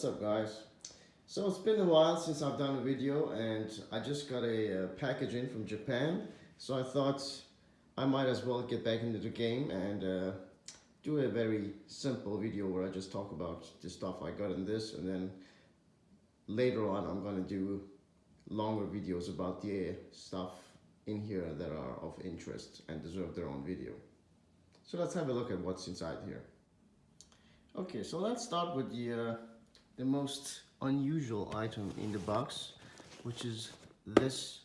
What's up, guys? So it's been a while since I've done a video, and I just got a package in from Japan. So I thought I might as well get back into the game and do a very simple video where I just talk about the stuff I got in this, and then later on I'm gonna do longer videos about the stuff in here that are of interest and deserve their own video. So let's have a look at what's inside here. Okay, so let's start with the most unusual item in the box, which is this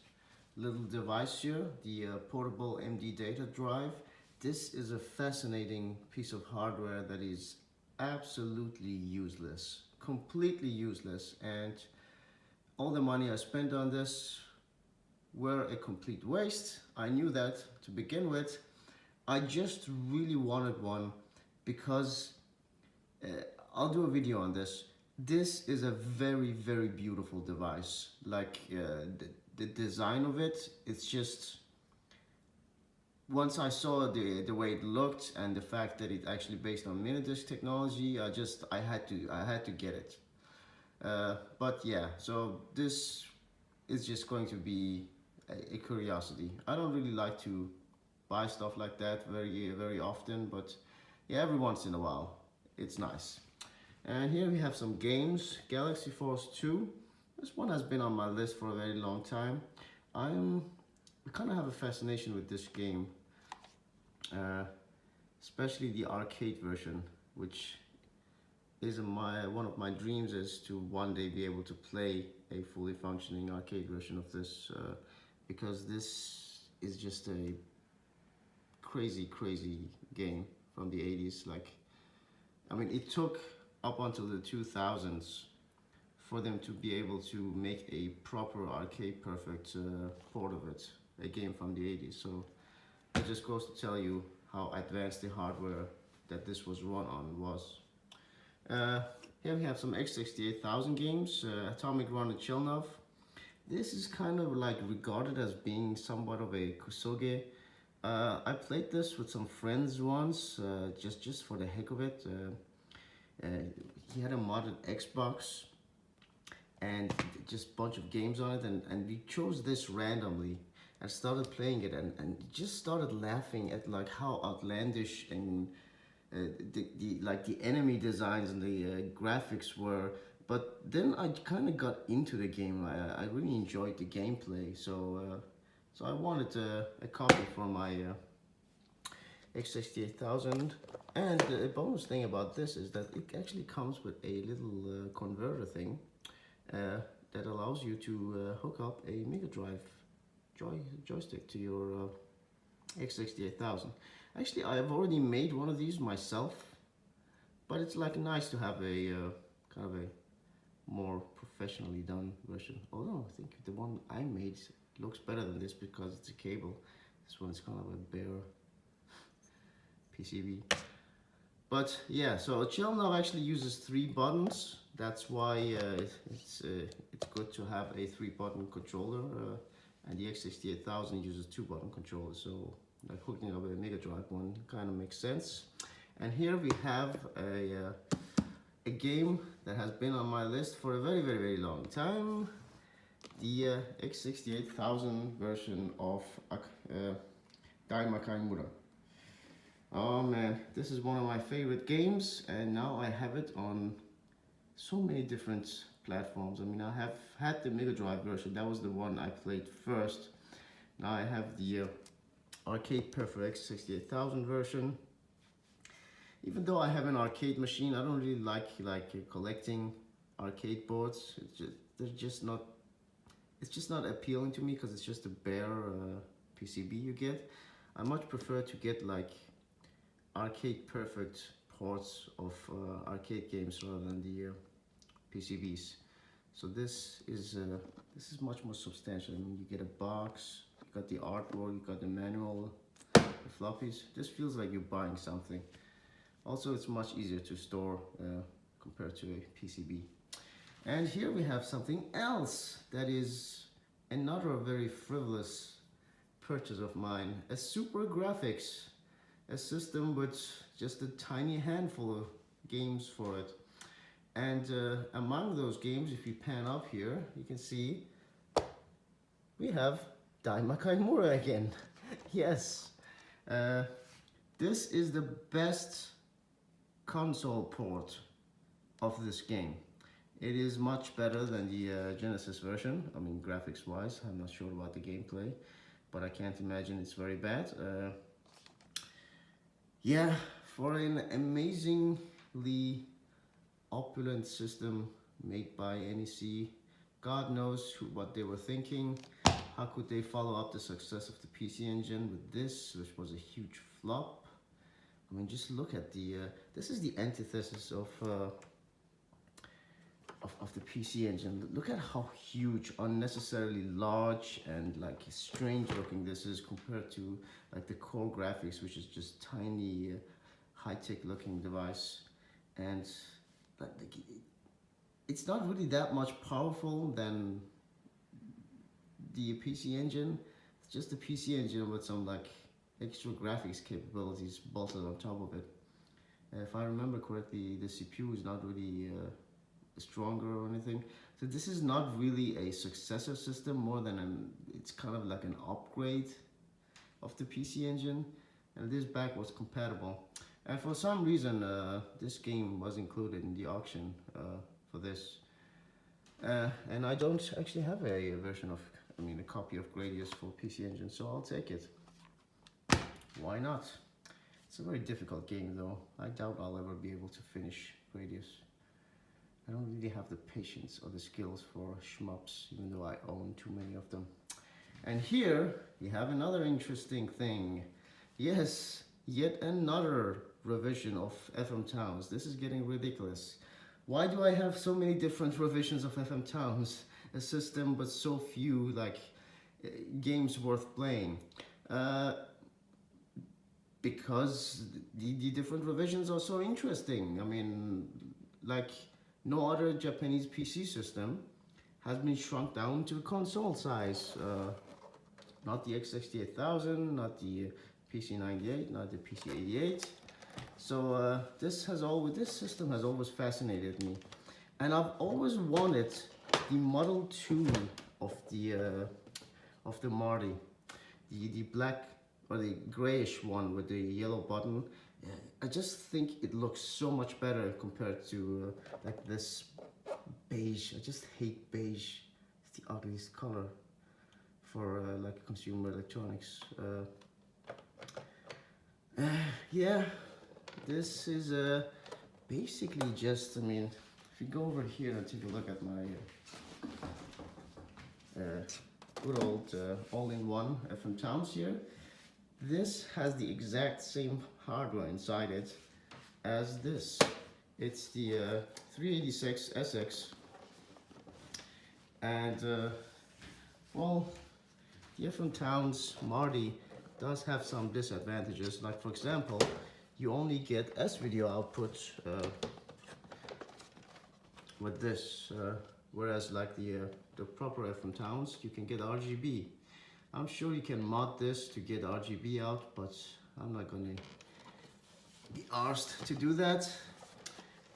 little device here, the portable MD data drive. This is a fascinating piece of hardware that is absolutely useless, completely useless, and all the money I spent on this were a complete waste. I knew that to begin with. I just really wanted one because I'll do a video on this. This is a very, very beautiful device. Like the design of it, it's just, once I saw the way it looked and the fact that it's actually based on mini disc technology, I had to get it. But yeah, so this is just going to be a curiosity. I don't really like to buy stuff like that very often, but yeah, every once in a while it's nice. And here we have some games. Galaxy Force 2. This one has been on my list for a very long time. I kind of have a fascination with this game, especially the arcade version, which is one of my dreams, is to one day be able to play a fully functioning arcade version of this, because this is just a crazy game from the 80s. Like, I mean, it took up until the 2000s for them to be able to make a proper arcade perfect port of it, a game from the 80s. So it just goes to tell you how advanced the hardware that this was run on was. Here we have some X68000 games. Atomic Run and Chelnov. This is kind of like regarded as being somewhat of a kusoge. I played this with some friends once, just for the heck of it. He had a modded Xbox and just a bunch of games on it, and we chose this randomly and started playing it, and just started laughing at like how outlandish and the enemy designs and the graphics were. But then I kind of got into the game. I really enjoyed the gameplay, so I wanted a copy for my X68000. And the bonus thing about this is that it actually comes with a little converter thing that allows you to hook up a Mega Drive joystick to your X68000. Actually, I've already made one of these myself, but it's like nice to have a kind of a more professionally done version. Although I think the one I made looks better than this because it's a cable. This one is kind of a bare PCB. But yeah, so Chelnov actually uses 3 buttons. That's why it's good to have a 3-button controller. And the X68000 uses 2-button controller. So like hooking up a Mega Drive one kind of makes sense. And here we have a game that has been on my list for a very long time. The X68000 version of Daimakai Mura. Oh man, this is one of my favorite games, and now I have it on so many different platforms. I mean, I have had the Mega Drive version. That was the one I played first. Now I have the arcade perfect X68000 version. Even though I have an arcade machine, I don't really like collecting arcade boards. It's just not appealing to me because it's just a bare PCB you get. I much prefer to get like arcade perfect ports of arcade games rather than the PCBs. So this is much more substantial. I mean, you get a box, you got the artwork, you got the manual, the floppies. This feels like you're buying something. Also, it's much easier to store compared to a PCB. And here we have something else that is another very frivolous purchase of mine. A Super Graphics, a system with just a tiny handful of games for it. And among those games, if you pan up here, you can see we have Daima Kaimura again. Yes, this is the best console port of this game. It is much better than the Genesis version. I mean, graphics wise, I'm not sure about the gameplay, but I can't imagine it's very bad. Yeah, for an amazingly opulent system made by NEC, God knows what they were thinking. How could they follow up the success of the PC Engine with this, which was a huge flop? I mean, just look at the, this is the antithesis of the PC Engine. Look at how huge, unnecessarily large, and like strange looking this is compared to like the core graphics, which is just tiny, high-tech looking device. And like, it's not really that much powerful than the PC Engine. It's just the PC Engine with some like extra graphics capabilities bolted on top of it. If I remember correctly, the CPU is not really stronger or anything. So this is not really a successor system, more than it's kind of like an upgrade of the PC Engine, and this backwards compatible. And for some reason, this game was included in the auction for this. And I don't actually have a version of, a copy of Gradius for PC Engine, so I'll take it. Why not? It's a very difficult game though. I doubt I'll ever be able to finish Gradius. I don't really have the patience or the skills for shmups, even though I own too many of them. And here, we have another interesting thing. Yes, yet another revision of FM Towns. This is getting ridiculous. Why do I have so many different revisions of FM Towns? A system with so few games worth playing. Because the different revisions are so interesting. I mean, like no other Japanese PC system has been shrunk down to console size. Not the X68000, not the PC98, not the PC88. So this system has always fascinated me, and I've always wanted the Model 2 of the Marty, the black or the grayish one with the yellow button. I just think it looks so much better compared to like this beige. I just hate beige. It's the ugliest color for like consumer electronics. Yeah, this is basically just, if you go over here and take a look at my good old all-in-one FM Towns here, this has the exact same hardware inside it as this. It's the 386 SX, and well, the FM Towns Marty does have some disadvantages. Like for example, you only get S-video output with this, whereas like the proper FM Towns, you can get RGB. I'm sure you can mod this to get RGB out, but I'm not gonna be arsed to do that.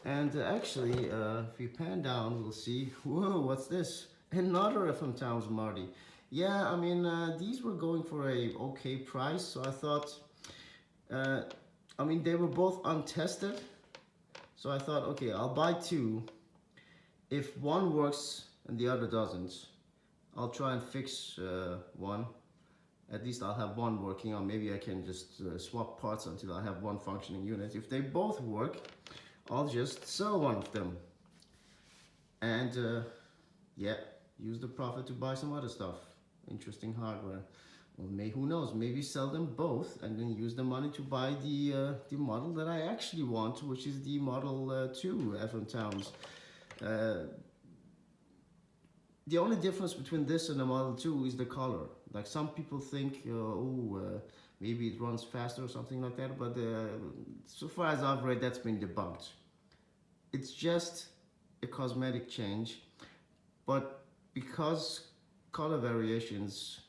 And actually, if you pan down, we'll see, whoa, what's this? Another FM Towns Marty. Yeah, these were going for a okay price, so I thought, they were both untested, so I thought, okay, I'll buy two. If one works and the other doesn't, I'll try and fix one. At least I'll have one working, or maybe I can just swap parts until I have one functioning unit. If they both work, I'll just sell one of them. And yeah, use the profit to buy some other stuff. Interesting hardware. Or who knows, maybe sell them both and then use the money to buy the model that I actually want, which is the Model 2 FM Towns. The only difference between this and the Model 2 is the color. Like some people think, maybe it runs faster or something like that, but so far as I've read, that's been debunked. It's just a cosmetic change, but because color variations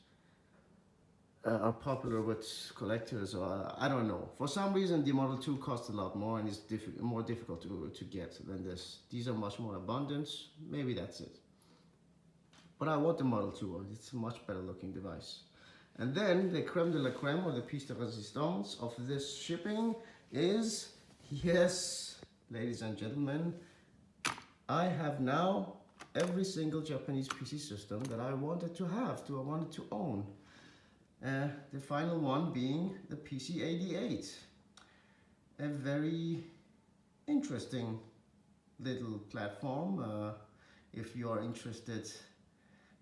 are popular with collectors, or I don't know. For some reason, the Model 2 costs a lot more and is more difficult to get than this. These are much more abundant. Maybe that's it. But I want the Model 2. It's a much better looking device. And then the creme de la creme, or the piece de resistance of this shipping is, yes, ladies and gentlemen, I have now every single Japanese PC system that I wanted to have, I wanted to own. The final one being the PC88. A very interesting little platform. If you are interested,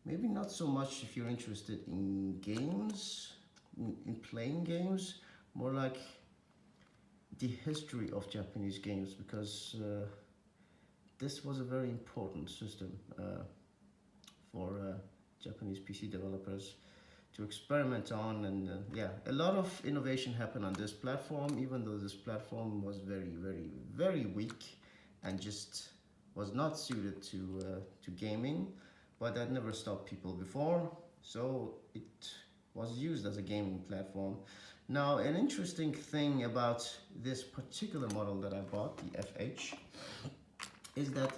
maybe not so much if you're interested in games, in playing games, more like the history of Japanese games, because this was a very important system for Japanese PC developers to experiment on, and yeah, a lot of innovation happened on this platform, even though this platform was very weak and just was not suited to gaming, but that never stopped people before, so it was used as a gaming platform. Now, an interesting thing about this particular model that I bought, the FH, is that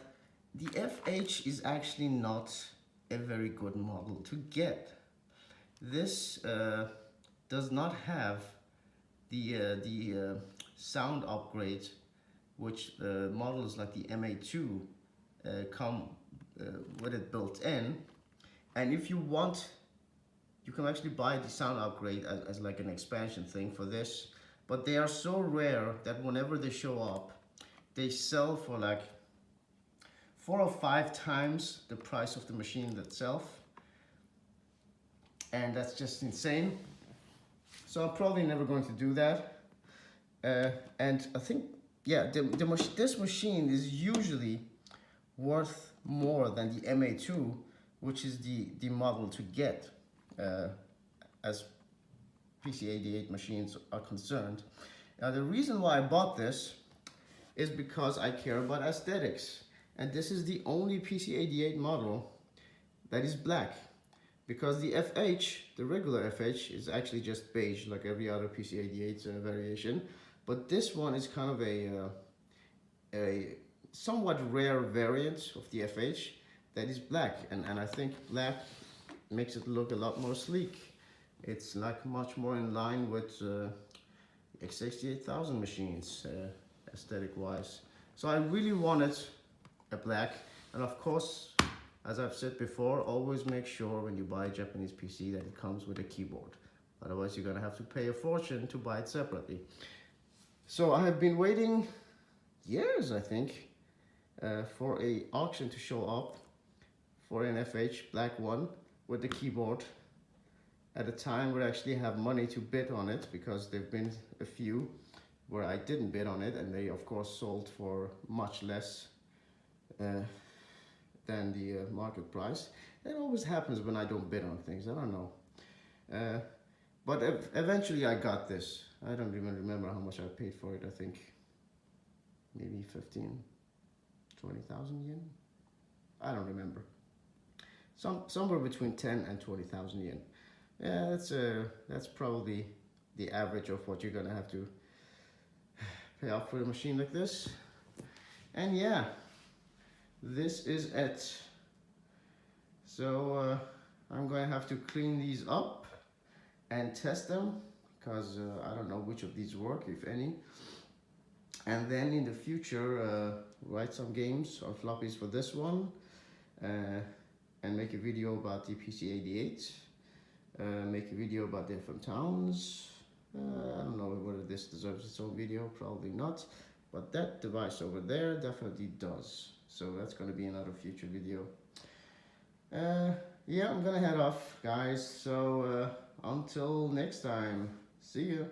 the FH is actually not a very good model to get. This does not have the sound upgrade which models like the MA2 come with it built in. And if you want, you can actually buy the sound upgrade as like an expansion thing for this, but they are so rare that whenever they show up, they sell for like 4 or 5 times the price of the machine itself, and that's just insane. So I'm probably never going to do that. And I think, yeah, this machine is usually worth more than the MA2, which is the model to get as PC88 machines are concerned. Now, the reason why I bought this is because I care about aesthetics, and this is the only PC88 model that is black, because the FH, the regular FH, is actually just beige like every other PC88 variation, but this one is kind of a somewhat rare variant of the FH that is black, and I think black makes it look a lot more sleek. It's like much more in line with x68000 machines aesthetic wise. So I really wanted a black, and of course, as I've said before, always make sure when you buy a Japanese PC that it comes with a keyboard. Otherwise you're gonna have to pay a fortune to buy it separately. So I have been waiting years, I think, for a auction to show up for an FH black one with the keyboard at a time where I actually have money to bid on it, because there've been a few where I didn't bid on it, and they of course sold for much less than the market price. That always happens when I don't bid on things. I don't know. But eventually I got this. I don't even remember how much I paid for it. I think maybe 20,000 yen. I don't remember. Somewhere between 10 and 20,000 yen. Yeah, that's probably the average of what you're gonna have to pay off for a machine like this. And yeah, this is it. So I'm going to have to clean these up and test them, because I don't know which of these work, if any. And then in the future write some games or floppies for this one, and make a video about the PC88, make a video about different towns. I don't know whether this deserves its own video, probably not, but that device over there definitely does. So that's going to be another future video. Yeah, I'm gonna head off, guys. So until next time, see you.